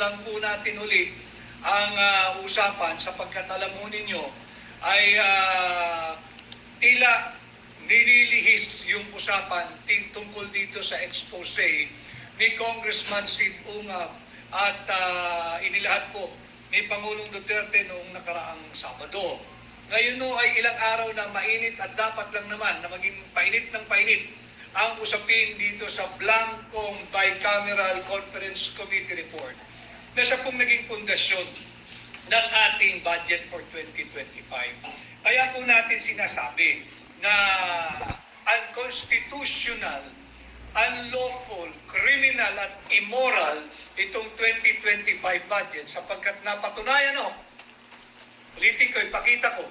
lang po natin ulit ang usapan sapagkat alam mo ninyo ay tila nililihis yung usapan tungkol dito sa expose ni Congressman Sid Ungab at inilahad po ni Pangulong Duterte noong nakaraang Sabado. Ngayon no ay ilang araw na mainit at dapat lang naman na maging painit ng painit ang usapin dito sa Blancong Bicameral Conference Committee Report na siya pong naging pundasyon ng ating budget for 2025. Kaya po natin sinasabi na unconstitutional, unlawful, criminal at immoral itong 2025 budget sapagkat napatunayan politiko, ipakita ko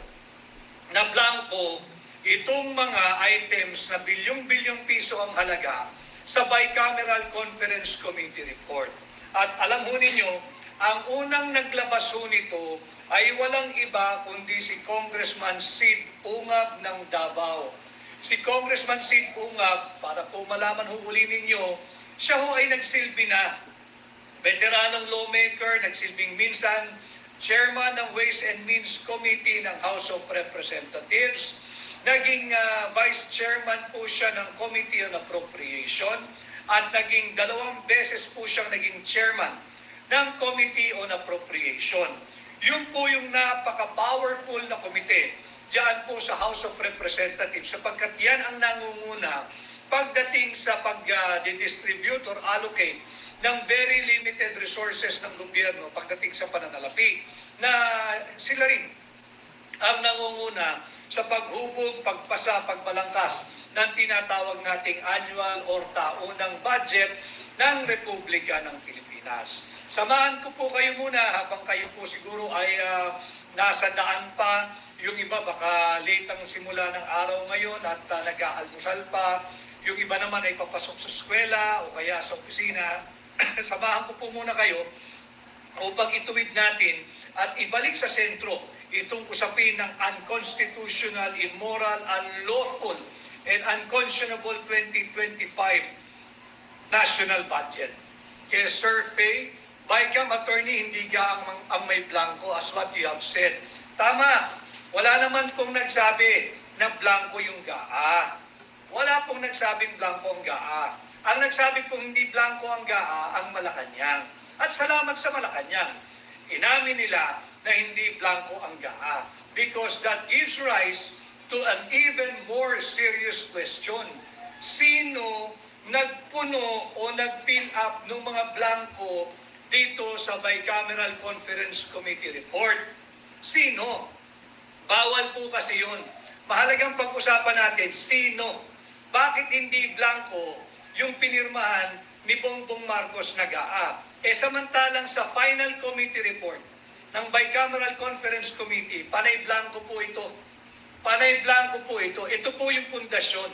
na blanco itong mga items na bilyong-bilyong piso ang halaga sa Bicameral Conference Committee Report. At alam ho ninyo, ang unang naglabas ho nito ay walang iba kundi si Congressman Sid Ungab ng Davao. Si Congressman Sid Ungab, para po malaman ho uli ninyo, siya ho ay nagsilbi na veteranong lawmaker, nagsilbing minsan chairman ng Ways and Means Committee ng House of Representatives, naging vice chairman po siya ng Committee on Appropriation at naging 2 beses po siyang naging chairman ng Committee on Appropriation. Yun po yung napaka-powerful na komite diyan po sa House of Representatives sapagkat yan ang nangunguna pagdating sa pag-distribute or allocate ng very limited resources ng gobyerno pagdating sa pananalapi na sila rin ang nangunguna sa paghubog, pagpasa, pagbalangkas ng tinatawag nating annual or taunang budget ng Republika ng Pilipinas. Samahan ko po kayo muna habang kayo po siguro ay nasa daan pa. Yung iba baka late ang simula ng araw ngayon at nag-aalmusal pa. Yung iba naman ay papasok sa eskwela o kaya sa opisina. Samahan ko po muna kayo upang ituwid natin at ibalik sa sentro itong usapin ng unconstitutional, immoral, unlawful, and unconscionable 2025 national budget. Kaya Sir Faye, Bicam attorney, hindi ka ang may blanco as what you have said. Tama, wala naman pong nagsabi na blanco yung GAA. Wala pong nagsabing blanco ang GAA. Ang nagsabi pong hindi blanco ang GAA, ang Malacanang. At salamat sa Malacanang. Inamin nila na hindi blanco ang GAA because that gives rise to an even more serious question. Sino nagpuno o nag-fill up ng mga blanco dito sa Bicameral Conference Committee Report? Sino? Bawal po kasi yun. Mahalagang pag-usapan natin, sino? Bakit hindi blanco yung pinirmahan ni Bongbong Marcos na GAA? Samantalang sa final committee report ng Bicameral Conference Committee, panay blanco po ito. Panay blanco po ito. Ito po yung pundasyon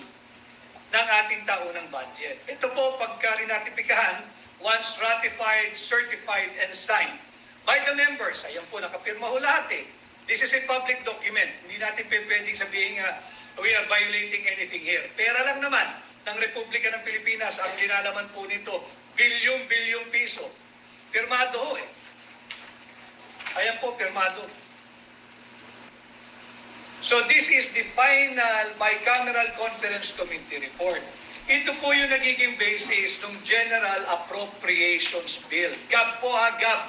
ng ating taunang budget. Ito po pagka rinatipikahan, once ratified, certified, and signed by the members. Ayan po, nakapirma ho lahat eh. This is a public document. Hindi natin pwedeng sabihin we are violating anything here. Pera lang naman ng Republika ng Pilipinas ang linalaman po nito. Bilyong-bilyong piso. Pirmado ho eh. Ayan po, pirmado. So this is the final Bicameral Conference Committee report. Ito po yung nagiging basis ng General Appropriations Bill. GAB po GAB.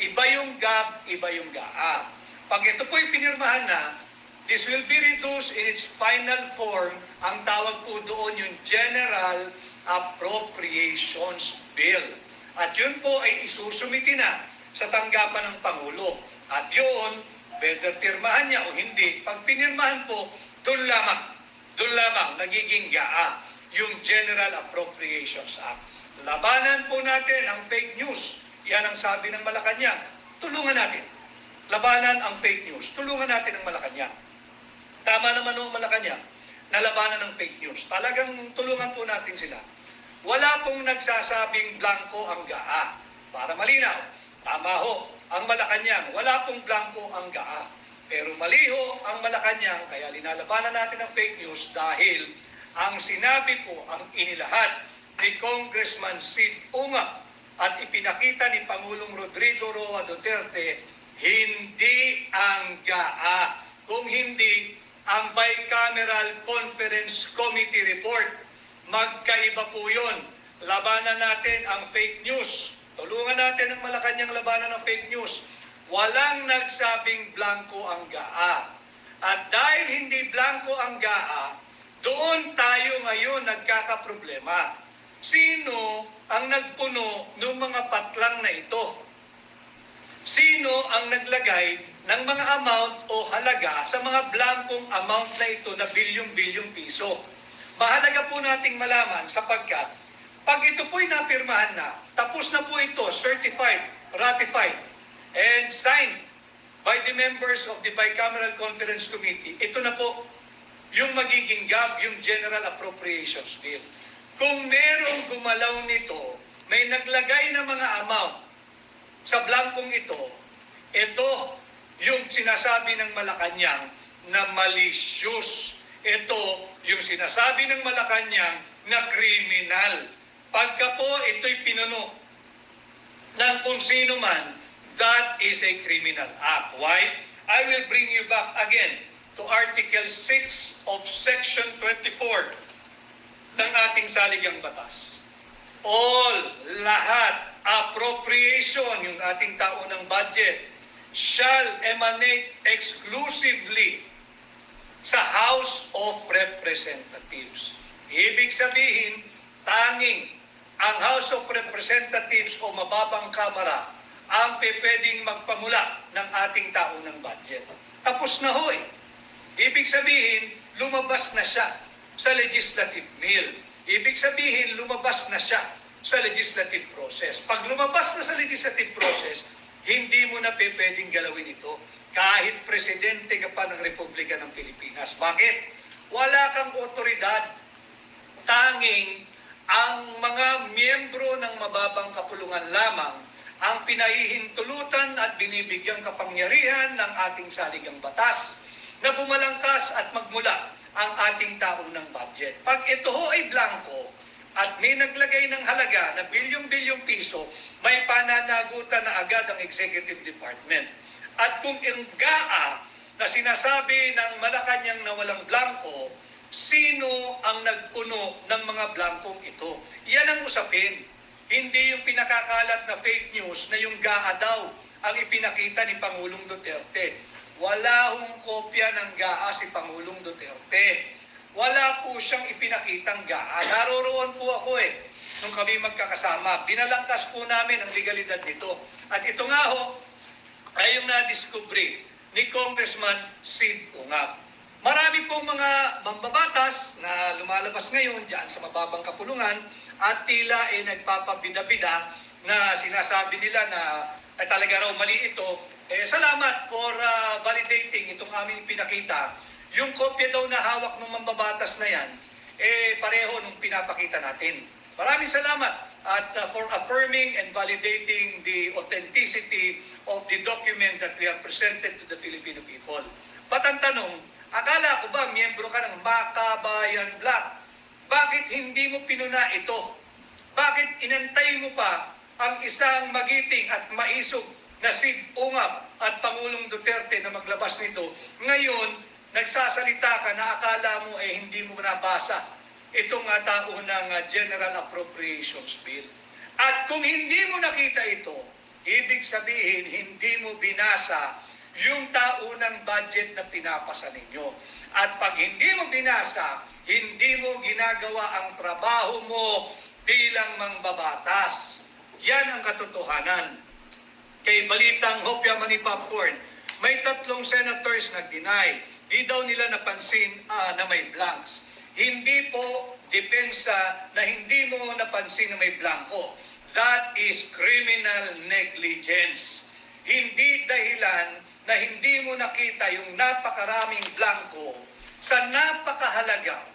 Iba yung GAB, iba yung GAA. Pag ito po yung pinirmahan na, this will be reduced in its final form. Ang tawag po doon yung General Appropriations Bill. At yun po ay isusumiti na sa tanggapan ng Pangulo. At yun, whether pirmahan niya o hindi, pag pinirmahan po, doon lamang nagiging GAA, yung General Appropriations Act. Labanan po natin ang fake news. Yan ang sabi ng Malacanang. Tulungan natin. Labanan ang fake news. Tulungan natin ang Malacanang. Tama naman ang Malacanang na labanan ng fake news. Talagang tulungan po natin sila. Wala pong nagsasabing blanco ang GAA. Para malinaw, tama ho, ang Malacanang, wala pong blanco ang GAA. Pero mali ho ang Malacanang, kaya linalabanan natin ang fake news dahil ang sinabi po, ang inilahad ni Congressman Sid Ungab at ipinakita ni Pangulong Rodrigo Roa Duterte, hindi ang GAA, kung hindi ang Bicameral Conference Committee report. Magkaiba po yun. Labanan natin ang fake news. Tulungan natin ang Malacanang labanan ng fake news. Walang nagsabing blanco ang GAA. At dahil hindi blanco ang GAA, doon tayo ngayon nagkakaproblema. Sino ang nagpuno ng mga patlang na ito? Sino ang naglagay ng mga amount o halaga sa mga blankong amount na ito na bilyong-bilyong piso? Mahalaga po nating malaman sapagkat pag ito po'y napirmahan na, tapos na po ito, certified, ratified, and signed by the members of the Bicameral Conference Committee, ito na po yung magiging GAB, yung General Appropriations Bill. Kung merong gumalaw nito, may naglagay na mga amount sa blankong ito yung sinasabi ng Malacanang na malicious. Ito yung sinasabi ng Malacanang na criminal. Pagka po ito'y pinuno ng kung sino man, that is a criminal act. Why? I will bring you back again to Article 6 of Section 24 ng ating saligang batas. Lahat, appropriation, yung ating taunang budget, shall emanate exclusively sa House of Representatives. Ibig sabihin, tanging ang House of Representatives o mababang kamara ang pwedeng magpamula ng ating taunang budget. Tapos na ho eh. Ibig sabihin, lumabas na siya sa legislative mill. Ibig sabihin, lumabas na siya sa legislative process. Pag lumabas na sa legislative process, hindi mo na pwedeng galawin ito. Kahit presidente ka pa ng Republika ng Pilipinas. Bakit? Wala kang otoridad. Tanging ang mga miyembro ng mababang kapulungan lamang ang pinahihintulutan at binibigyang kapangyarihan ng ating saligang batas na bumalangkas at magmula ang ating taunang budget. Pag ito ho ay blanco at may naglagay ng halaga na bilyong-bilyong piso, may pananagutan na agad ang Executive Department. At kung ang GAA na sinasabi ng Malacanang na walang blanco, sino ang nagpuno ng mga blankong ito? Yan ang usapin. Hindi yung pinakakalat na fake news na yung GAA daw ang ipinakita ni Pangulong Duterte. Wala hong kopya ng GAA si Pangulong Duterte. Wala po siyang ipinakitang GAA. Naroroon po ako nung kami magkakasama. Binalangkas po namin ang legalidad nito. At ito nga ho, ay yung na-discovery ni Congressman Sid Ungab. Marami pong mga mambabatas na lumalabas ngayon dyan sa mababang kapulungan at tila nagpapabida-bida na sinasabi nila na talaga raw mali ito. Salamat for validating itong aming pinakita. Yung kopya daw na hawak ng mambabatas na yan, pareho nung pinapakita natin. Maraming salamat at for affirming and validating the authenticity of the document that we have presented to the Filipino people. But ang tanong, akala ko ba miyembro ka ng Makabayan Black? Bakit hindi mo pinuna ito? Bakit inantay mo pa ang isang magiting at maisog na Sid Ungab at Pangulong Duterte na maglabas nito? Ngayon, nagsasalita ka na akala mo hindi mo nabasa itong taunang General Appropriations Bill. At kung hindi mo nakita ito, ibig sabihin hindi mo binasa yung taunang budget na pinapasa ninyo. At pag hindi mo binasa, hindi mo ginagawa ang trabaho mo bilang mangbabatas. Yan ang katotohanan. Kay balitang Hopya Mani Popcorn, may 3 senators nag-deny. Di daw nila napansin na may blanks. Hindi po depensa na hindi mo napansin na may blanco. That is criminal negligence. Hindi dahilan na hindi mo nakita yung napakaraming blanco sa napakahalaga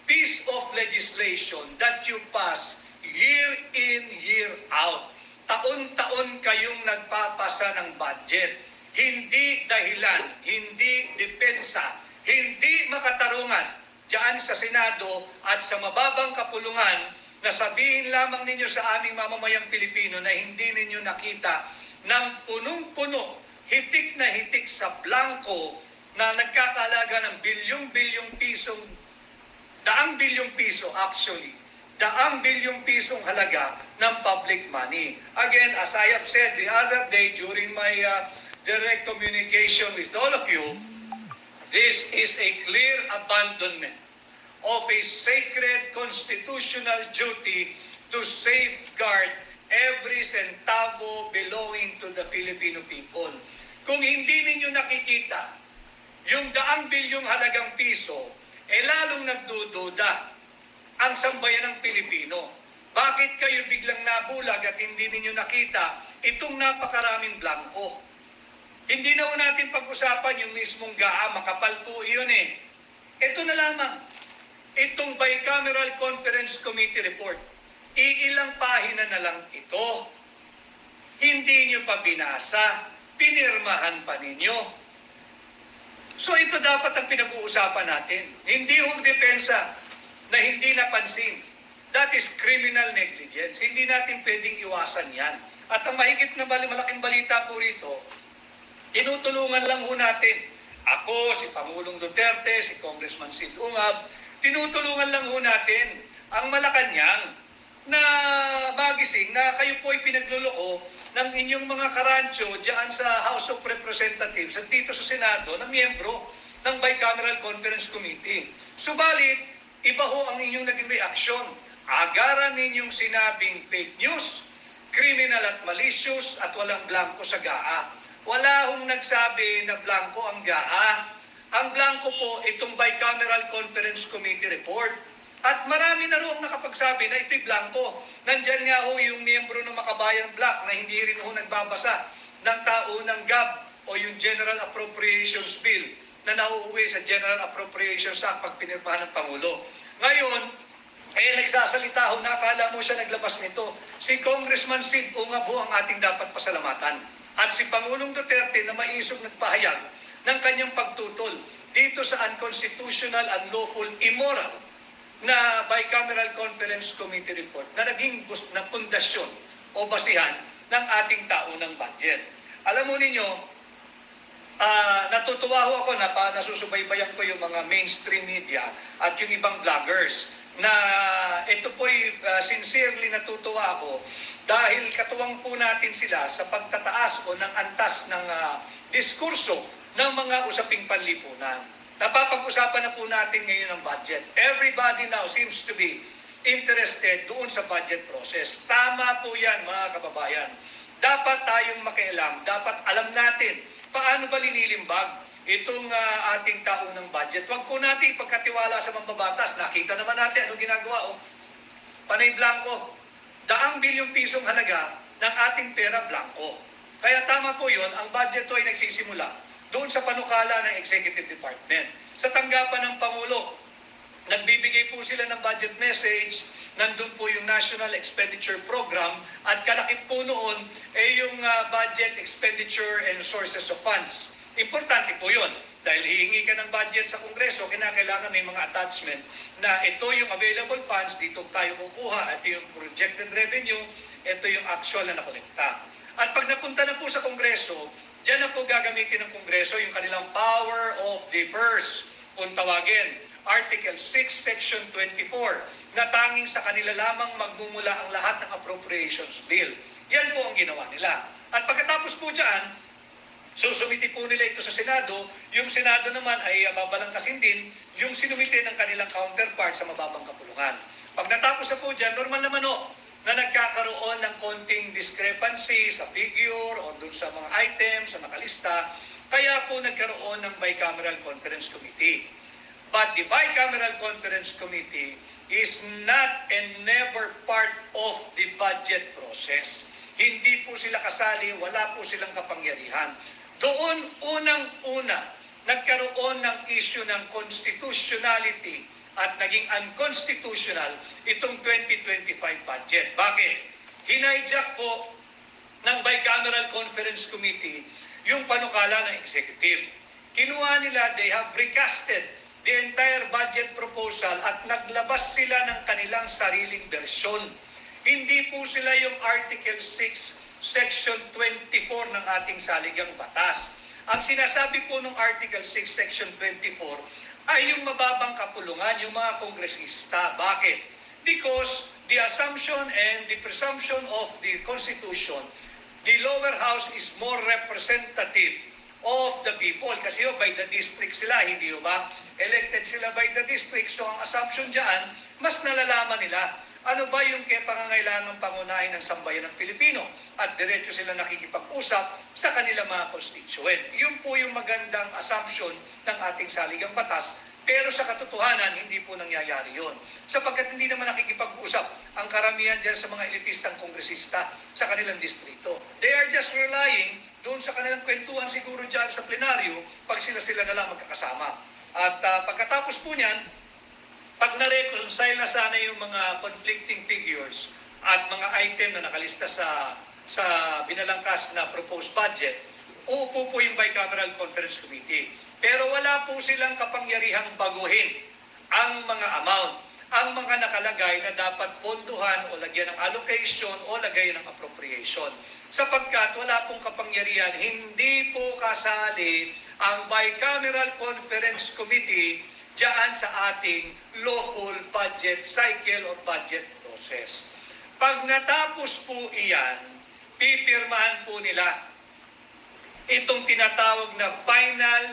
piece of legislation that you pass year in, year out. Taon-taon kayong nagpapasa ng budget. Hindi dahilan, hindi depensa, hindi makatarungan diyan sa Senado at sa mababang kapulungan na sabihin lamang ninyo sa aming mamamayang Pilipino na hindi ninyo nakita ng punong-puno, hitik na hitik sa blanco na nagkakalaga ng bilyong-bilyong pisong, daang bilyong piso actually, daang bilyong pisong halaga ng public money. Again, as I have said the other day during my direct communication with all of you, this is a clear abandonment of a sacred constitutional duty to safeguard every centavo belonging to the Filipino people. Kung hindi ninyo nakikita yung daang bilyong halagang piso, lalong nagdududa ang sambayan ng Pilipino. Bakit kayo biglang nabulag at hindi ninyo nakita itong napakaraming blanco? Hindi na ho natin pag-usapan yung mismong GAA, makapal po yun eh. Ito na lamang, itong Bicameral Conference Committee report. Iilang pahina na lang ito. Hindi nyo pa binasa, pinirmahan pa ninyo. So ito dapat ang pinag-uusapan natin. Hindi ho depensa na hindi napansin. That is criminal negligence. Hindi natin pwedeng iwasan yan. At ang mahigit na malaking balita po rito, tinutulungan lang ho natin. Ako, si Pangulong Duterte, si Congressman Sid Ungab, tinutulungan lang ho natin ang Malacanang na magising na kayo po ay pinagluloko ng inyong mga karancho diyan sa House of Representatives at dito sa Senado na miyembro ng Bicameral Conference Committee. Subalit, iba ho ang inyong naging reaksyon. Agaran ninyong sinabing fake news, criminal at malicious at walang blanco sa GAA. Wala hong nagsabi na blanco ang GAA. Ang blanco po itong Bicameral Conference Committee report. At marami na roong nakapagsabi na ito'y blanco. Nandyan nga ho yung miyembro ng Makabayan Black na hindi rin ho nagbabasa ng taunang GAB o yung General Appropriations Bill na nauuwi sa General Appropriations Act pag pinirmahan ng Pangulo. Ngayon, nagsasalita ho na akala mo siya naglabas nito. Si Congressman Sid Ungab ho ang ating dapat pasalamatan. At si Pangulong Duterte na maisog nagpahayag ng kanyang pagtutol dito sa unconstitutional, unlawful, immoral na Bicameral Conference Committee report na naging na pundasyon o basihan ng ating taunang budget. Alam mo ninyo, natutuwa ho ako na nasusubaybayan ko yung mga mainstream media at yung ibang vloggers na ito po'y sincerely natutuwa ako dahil katuwang po natin sila sa pagtataas o ng antas ng diskurso ng mga usaping panlipunan. Napapag-usapan na po natin ngayon ang budget. Everybody now seems to be interested doon sa budget process. Tama po yan mga kababayan. Dapat tayong makialam, dapat alam natin paano ba linilimbag itong ating taunang budget. Huwag po natin ipagkatiwala sa mambabatas. Nakita naman natin ano ginagawa. Panay blanco. Daang bilyong pisong halaga ng ating pera blanco. Kaya tama po yun, ang budget to ay nagsisimula doon sa panukala ng Executive Department. Sa tanggapan ng Pangulo, nagbibigay po sila ng budget message, nandun po yung National Expenditure Program, at kalakip po noon yung budget expenditure and sources of funds. Importante po yun. Dahil hihingi ka ng budget sa Kongreso, kinakailangan may mga attachment na ito yung available funds, dito tayo kukuha, ito yung projected revenue, ito yung actual na nakolekta. At pag napunta na po sa Kongreso, diyan na po gagamitin ng Kongreso yung kanilang power of the purse, kung tawagin, Article 6, Section 24, na tanging sa kanila lamang magmumula ang lahat ng appropriations bill. Yan po ang ginawa nila. At pagkatapos po dyan, susumiti po nila ito sa Senado. Yung Senado naman ay babalangkasin din yung sinumiti ng kanilang counterpart sa mababang kapulungan. Pag natapos na po dyan, normal naman na nagkakaroon ng konting discrepancy sa figure o dun sa mga items, sa nakalista, kaya po nagkaroon ng Bicameral Conference Committee. But the Bicameral Conference Committee is not and never part of the budget process. Hindi po sila kasali, wala po silang kapangyarihan. Doon unang-una, nagkaroon ng issue ng constitutionality at naging unconstitutional itong 2025 budget. Bakit? Hinhijack po ng Bicameral Conference Committee yung panukala ng executive. Kinuha nila, they have recasted the entire budget proposal at naglabas sila ng kanilang sariling bersyon. Hindi po sila yung Article 6, Section 24 ng ating saligang batas. Ang sinasabi po ng Article 6, Section 24 ay yung mababang kapulungan, yung mga kongresista. Bakit? Because the assumption and the presumption of the Constitution, the lower house is more representative of the people. Kasi by the district sila, hindi ba? Elected sila by the district. So ang assumption dyan, mas nalalaman nila ano ba yung pangangailangan ng pangunahin ng sambayan ng Pilipino at diretso sila nakikipag-usap sa kanilang mga constituent. Yun po yung magandang assumption ng ating saligang batas. Pero sa katotohanan, hindi po nangyayari yun. Sapagkat hindi naman nakikipag-usap ang karamihan dyan sa mga elitistang kongresista sa kanilang distrito. They are just relying doon sa kanilang kwentuhan siguro dyan sa plenaryo pag sila-sila na lang magkakasama. At pagkatapos po niyan, pag na-reconcile na sana yung mga conflicting figures at mga item na nakalista sa binalangkas na proposed budget, uupo po yung Bicameral Conference Committee. Pero wala po silang kapangyarihang baguhin ang mga amount, ang mga nakalagay na dapat ponduhan o lagyan ng allocation o lagyan ng appropriation. Sapagkat wala pong kapangyarihan, hindi po kasali ang Bicameral Conference Committee diyan sa ating lawful budget cycle or budget process. Pag natapos po iyan, pipirmahan po nila itong tinatawag na Final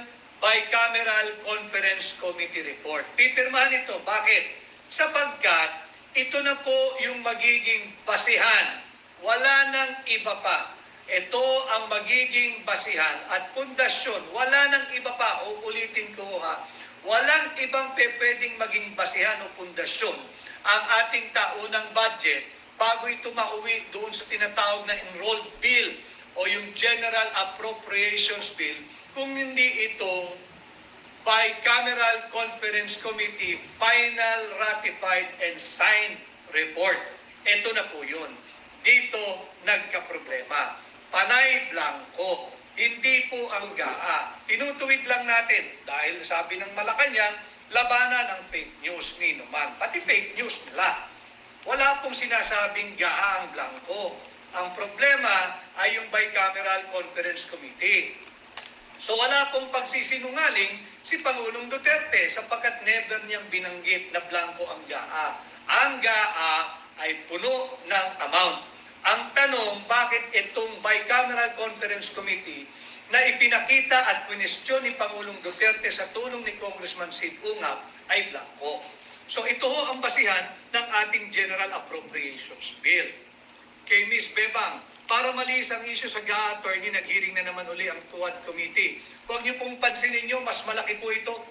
Bicameral Conference Committee Report. Pipirmahan ito. Bakit? Sapagkat ito na po yung magiging basihan. Wala nang iba pa. Ito ang magiging basihan at pundasyon. Wala nang iba pa. Uulitin ko ha. Walang ibang pwedeng maging basihan o pundasyon ang ating taunang budget bago ito mauwi doon sa tinatawag na enrolled bill o yung General Appropriations Bill kung hindi itong Bicameral Conference Committee Final Ratified and Signed Report. Ito na po yun. Dito nagka-problema. Panay blanco. Hindi po ang GAA. Tinutuwid lang natin dahil sabi ng Malacanang, labanan ng fake news ni Numan. Pati fake news nila. Wala pong sinasabing GAA ang blanco. Ang problema ay yung Bicameral Conference Committee. So wala pong pagsisinungaling si Pangulong Duterte sapagkat never niyang binanggit na blanco ang GAA. Ang GAA ay puno ng amount. Ang tanong, bakit itong Bicameral Conference Committee na ipinakita at kwestiyon ni Pangulong Duterte sa tulong ni Congressman Sid Ungab ay blanco. So ito ho ang basihan ng ating General Appropriations Bill. Kay Ms. Bebang, para malis ang issue sa GAA, attorney, nag-hearing na naman uli ang TUAD Committee. Huwag niyo pong pansinin nyo, mas malaki po ito.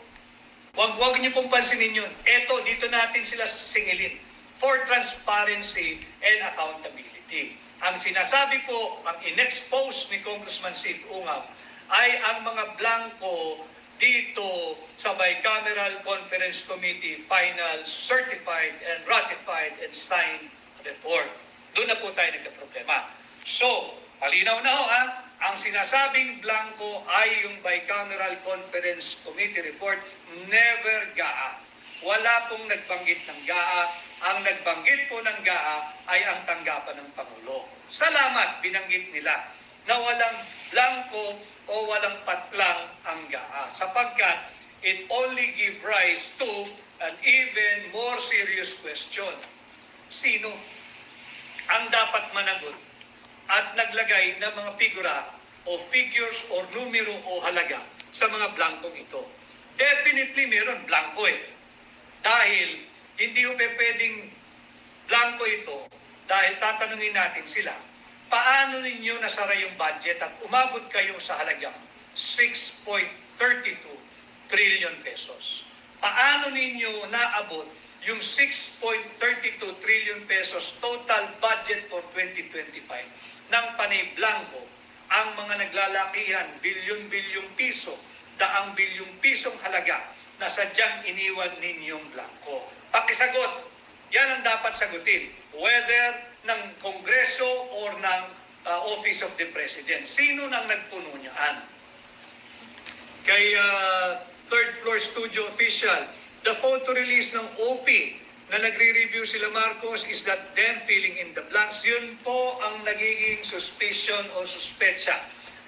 Huwag niyo pong pansinin yun. Eto, dito natin sila singilin for transparency and accountability. Ang sinasabi po, ang in-expose ni Congressman Sid Ungab ay ang mga blanco dito sa Bicameral Conference Committee Final Certified and Ratified and Signed Report. Doon na po tayo nagka-problema. So, malinaw na ho ha, ang sinasabing blanco ay yung Bicameral Conference Committee Report, never GAA. Wala pong nagbanggit ng GAA. Ang nagbanggit po ng GAA ay ang tanggapan ng Pangulo. Salamat, binanggit nila na walang blanco o walang patlang ang GAA sapagkat it only give rise to an even more serious question. Sino ang dapat managot at naglagay ng mga figura o figures or numero o halaga sa mga blankong ito? Definitely meron blanco Dahil hindi po pwedeng blanco ito dahil tatanungin natin sila, paano ninyo nasara yung budget at umabot kayo sa halagang 6.32 trillion pesos? Paano ninyo naabot yung 6.32 trillion pesos total budget for 2025 ng panay blanco ang mga naglalakihan bilyon-bilyong piso, daang bilyong pisong halaga na sadyang iniwan ninyong blanco? Pakisagot. Yan ang dapat sagutin. Whether ng Kongreso or ng Office of the President. Sino nang nagpuno niyaan? Kay third floor studio official. The photo release ng OP na nagre-review sila Marcos is that them filling in the blanks. Yun po ang nagiging suspicion o suspecha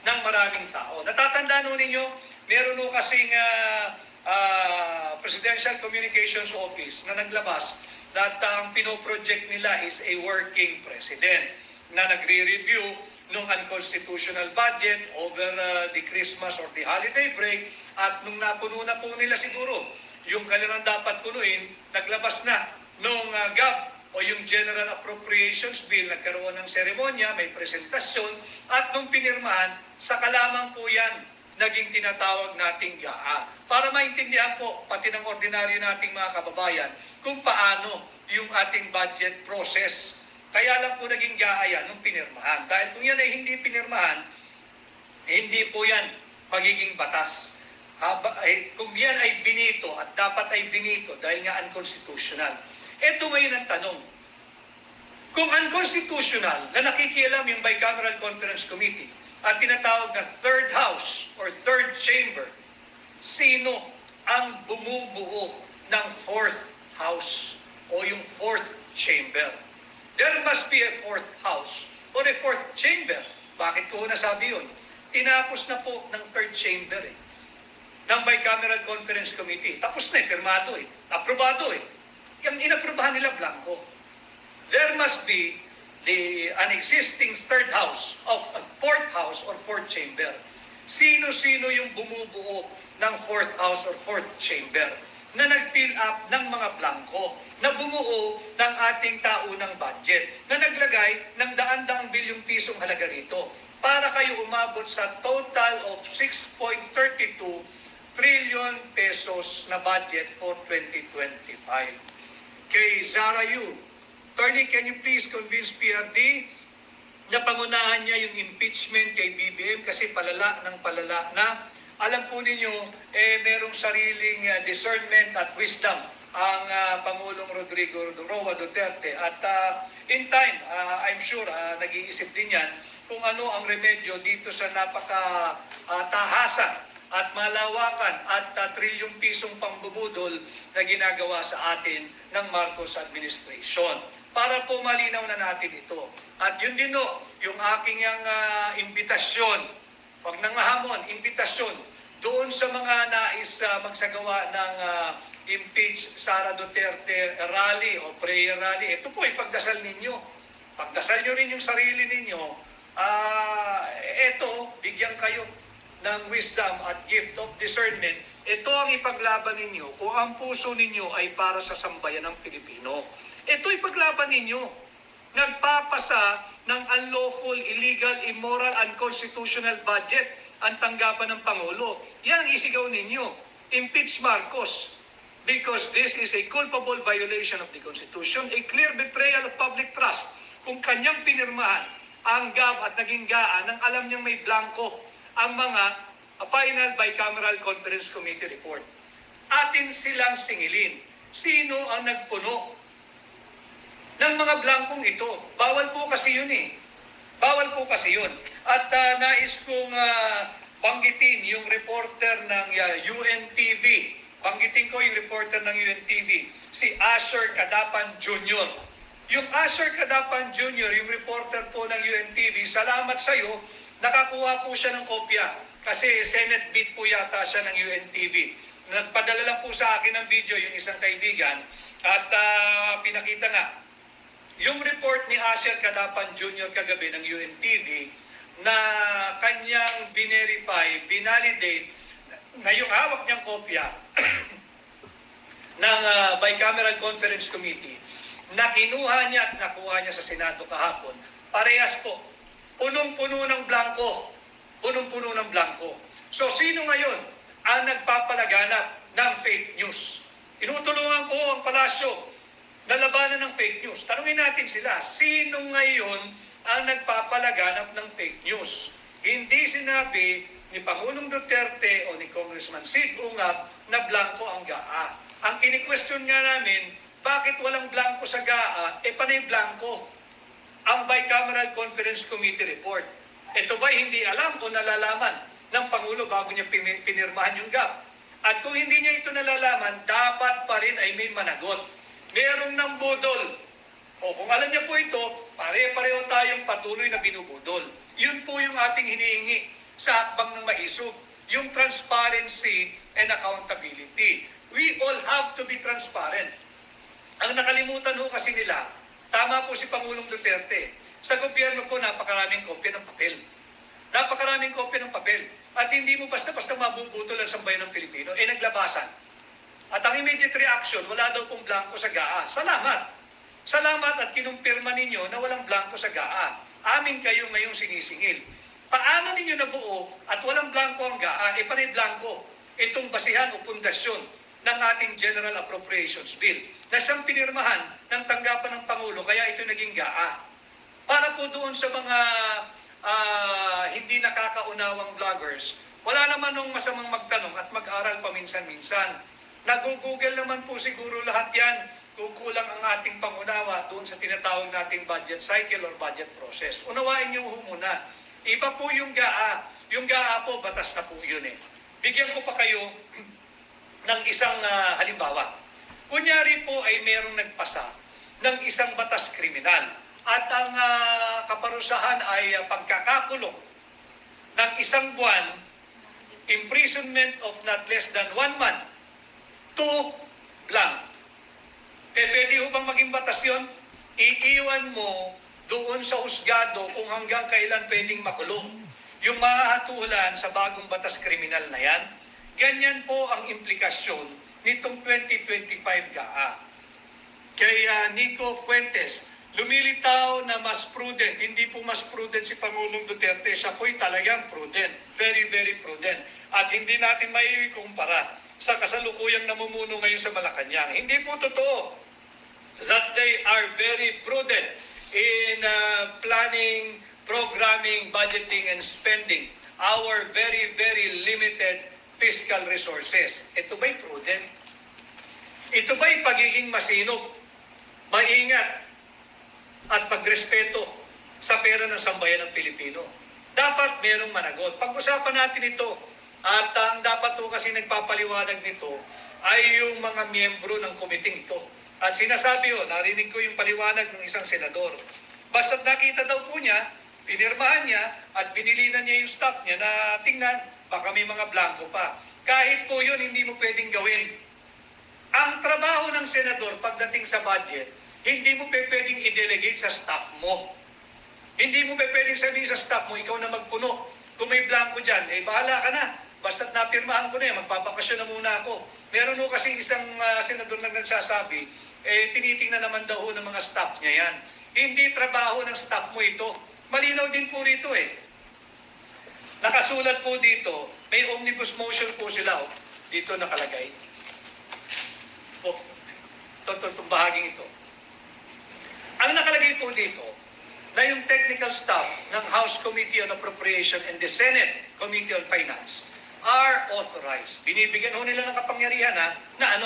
ng maraming tao. Natatandaan ho ninyo, meron ho kasing Presidential Communications Office na naglabas that ang pinoproject nila is a working president na nagre-review nung unconstitutional budget over the Christmas or the holiday break, at nung napuno na po nila siguro yung kanilang dapat punuin, naglabas na nung GAB o yung General Appropriations Bill, nagkaroon ng seremonya, may presentasyon, at nung pinirmahan, saka lamang po yan naging tinatawag nating GAA. Para maintindihan po, pati ng ordinaryo nating mga kababayan, kung paano yung ating budget process. Kaya lang po naging GAA yan nung pinirmahan. Dahil kung yan ay hindi pinirmahan, hindi po yan magiging batas. Kung yan ay binito at dapat ay binito dahil nga unconstitutional. Ito ngayon ang tanong. Kung unconstitutional na nakikialam yung Bicameral Conference Committee at tinatawag na third house or third chamber, sino ang bumubuo ng fourth house o yung fourth chamber? There must be a fourth house or a fourth chamber. Bakit ko nasabi yun? Tinapos na po ng third chamber ng Bicameral Conference Committee. Tapos na pirmado aprobado Yung inaprubahan nila blanco. There must be an existing third house of a fourth house or fourth chamber. Sino-sino yung bumubuo ng fourth house or fourth chamber na nag-fill up ng mga blanco, na bumuo ng ating taunang budget, na naglagay ng daan-daang bilyong pisong halaga rito para kayo umabot sa total of 6.32 trillion pesos na budget for 2025. Kay Zara Yu, Attorney, can you please convince PRD na pangunahan niya yung impeachment kay BBM kasi palala ng palala na alam po ninyo, merong sariling discernment at wisdom ang Pangulong Rodrigo Roa Duterte. At in time, I'm sure, nag-iisip din yan kung ano ang remedyo dito sa napaka-tahasan at malawakan at trilyong pisong pambubudol na ginagawa sa atin ng Marcos administration. Para po malinaw na natin ito. At yun din yung aking imbitasyon, pag nangahamon, imbitasyon, doon sa mga nais magsagawa ng impeach Sara Duterte rally o prayer rally. Ito po ipagdasal ninyo. Pagdasal nyo rin yung sarili ninyo. Ito, bigyan kayo ng wisdom at gift of discernment. Ito ang ipaglaban ninyo kung ang puso ninyo ay para sa sambayan ng Pilipino. Ito ipaglaban ninyo. Nagpapasa ng unlawful, illegal, immoral, unconstitutional budget ang tanggapan ng Pangulo. Yan isigaw ninyo. Impeach Marcos. Because this is a culpable violation of the Constitution, a clear betrayal of public trust. Kung kanyang pinirmahan ang GAB at naging GAA nang alam niyang may blanco ang mga final Bicameral Conference Committee report. Atin silang singilin. Sino ang nagpuno ng mga blankong ito? Bawal po kasi yun Bawal po kasi yun. At nais kong banggitin yung reporter ng UNTV. Banggitin ko yung reporter ng UNTV, si Asher Cadapan Jr. Yung Asher Cadapan Jr., yung reporter po ng UNTV, salamat sa iyo, nakakuha po siya ng kopya. Kasi Senate beat po yata siya ng UNTV. Nagpadala lang po sa akin ng video yung isang kaibigan at pinakita nga yung report ni Asher Cadapan Jr. kagabi ng UNTV na kanyang binerify, binalidate na yung hawak niyang kopya ng Bicameral Conference Committee na kinuha niya at nakuha niya sa Senado kahapon. Parehas po, punong-puno ng blanco. Punong-puno ng blanco. So, sino ngayon ang nagpapalaganap ng fake news? Tinutulungan ko ang palasyo na labanan ng fake news. Tanungin natin sila, sino ngayon ang nagpapalaganap ng fake news? Hindi sinabi ni Pangulong Duterte o ni Congressman Sid Ungab na blanco ang GAA. Ang kini-question nga namin, bakit walang blanco sa GAA? Panay blanco ang Bicameral Conference Committee report. Ito ba'y hindi alam o nalalaman ng Pangulo bago niya pinirmahan yung GAP? At kung hindi niya ito nalalaman, dapat pa rin ay may managot. Merong nang budol. O kung alam niya po ito, pare-pareho tayong patuloy na binubudol. Yun po yung ating hinihingi sa hakbang ng maisog. Yung transparency and accountability. We all have to be transparent. Ang nakalimutan ho kasi nila, tama po si Pangulong Duterte. Sa gobyerno po, napakaraming kopya ng papel. Napakaraming kopya ng papel. At hindi mo basta-basta mabubutol ang sambayan ng Pilipino, naglabasan. At ang immediate reaction, wala daw pong blanco sa GAA. Salamat! Salamat at kinumpirma ninyo na walang blanco sa GAA. Amin kayo ngayong sinisingil. Paano ninyo nabuo at walang blanco ang GAA? Panay blanco. Itong basihan o pundasyon ng ating General Appropriations Bill na siyang pinirmahan ng tanggapan ng Pangulo, kaya ito naging GAA. Para po doon sa mga hindi nakakaunawang vloggers, wala naman nung masamang magtanong at mag-aral paminsan-minsan. Nag-google naman po siguro lahat yan kung kulang ang ating pangunawa doon sa tinatawag nating budget cycle or budget process. Unawain niyo muna. Iba po yung GAA. Yung GAA po, batas na po yun eh. Bigyan ko pa kayo ng isang halimbawa. Kunyari po ay merong nagpasa ng isang batas kriminal at ang kaparusahan ay pagkakakulong ng isang buwan, imprisonment of not less than 1 month to blank. Pwede ho bang maging batas yun? Iiwan mo doon sa husgado kung hanggang kailan pwedeng makulong. Yung mahahatulan sa bagong batas kriminal na yan, ganyan po ang implikasyon nitong 2025 GAA. Kaya Nico Fuentes, lumilitaw na mas prudent. Hindi po mas prudent si Pangulong Duterte. Siya po'y talagang prudent. Very, very prudent. At hindi natin maikumpara sa kasalukuyang namumuno ngayon sa Malacanang. Hindi po totoo that they are very prudent in planning, programming, budgeting, and spending our very, very limited fiscal resources. Ito ba'y prudent? Ito ba'y pagiging masinop, maingat, at pagrespeto sa pera ng sambayan ng Pilipino? Dapat merong managot. Pag-usapan natin ito. At ang dapat po kasi nagpapaliwanag nito ay yung mga miyembro ng komiting ito. At sinasabi narinig ko yung paliwanag ng isang senador. Basta nakita daw po niya, pinirmahan niya, at binilinan niya yung staff niya na tingnan, baka may mga blanco pa. Kahit po yun, hindi mo pwedeng gawin. Ang trabaho ng senador pagdating sa budget, hindi mo pwedeng i-delegate sa staff mo. Hindi mo pwedeng sabihin sa staff mo, ikaw na magpuno. Kung may blanco dyan, bahala ka na. Basta't napirmahan ko na yan, magpapakasyon na muna ako. Meron ho kasi isang senador na nagsasabi, tinitingnan naman daw ng mga staff niya yan. Hindi trabaho ng staff mo ito. Malinaw din po rito Nakasulat po dito, may omnibus motion po sila. Dito nakalagay. Itong bahaging ito. Ang nakalagay po dito, na yung technical staff ng House Committee on Appropriation and the Senate Committee on Finance are authorized. Binibigyan ho nila ng kapangyarihan na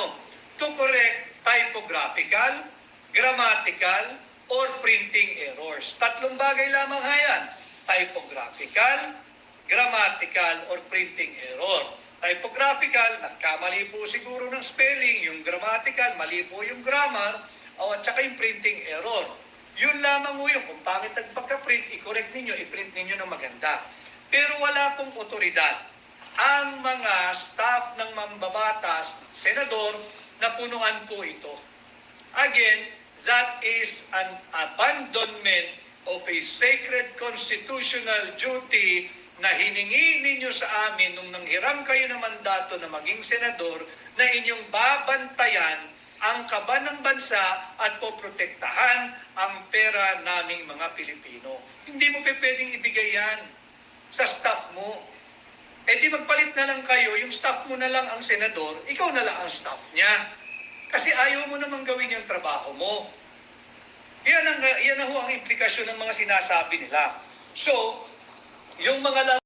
to correct typographical, grammatical, or printing errors. Tatlong bagay lamang yan. Typographical, grammatical, or printing error. Typographical, nagkamali po siguro ng spelling. Yung grammatical, mali po yung grammar. At saka yung printing error. Yun lamang mo yun. Kung pangit ang pagka-print, i-correct ninyo, i-print ninyo ng maganda. Pero wala pong otoridad ang mga staff ng mambabatas, senador, na punuan po ito. Again, that is an abandonment of a sacred constitutional duty na hiningi ninyo sa amin nung nanghiram kayo ng mandato na maging senador, na inyong babantayan ang kaban ng bansa at poprotektahan ang pera naming mga Pilipino. Hindi mo pwedeng ibigay yan sa staff mo. Di magpalit na lang kayo, yung staff mo na lang ang senador, ikaw na lang ang staff niya. Kasi ayaw mo namang gawin yung trabaho mo. Yan na ho ang implikasyon ng mga sinasabi nila. So, yung mga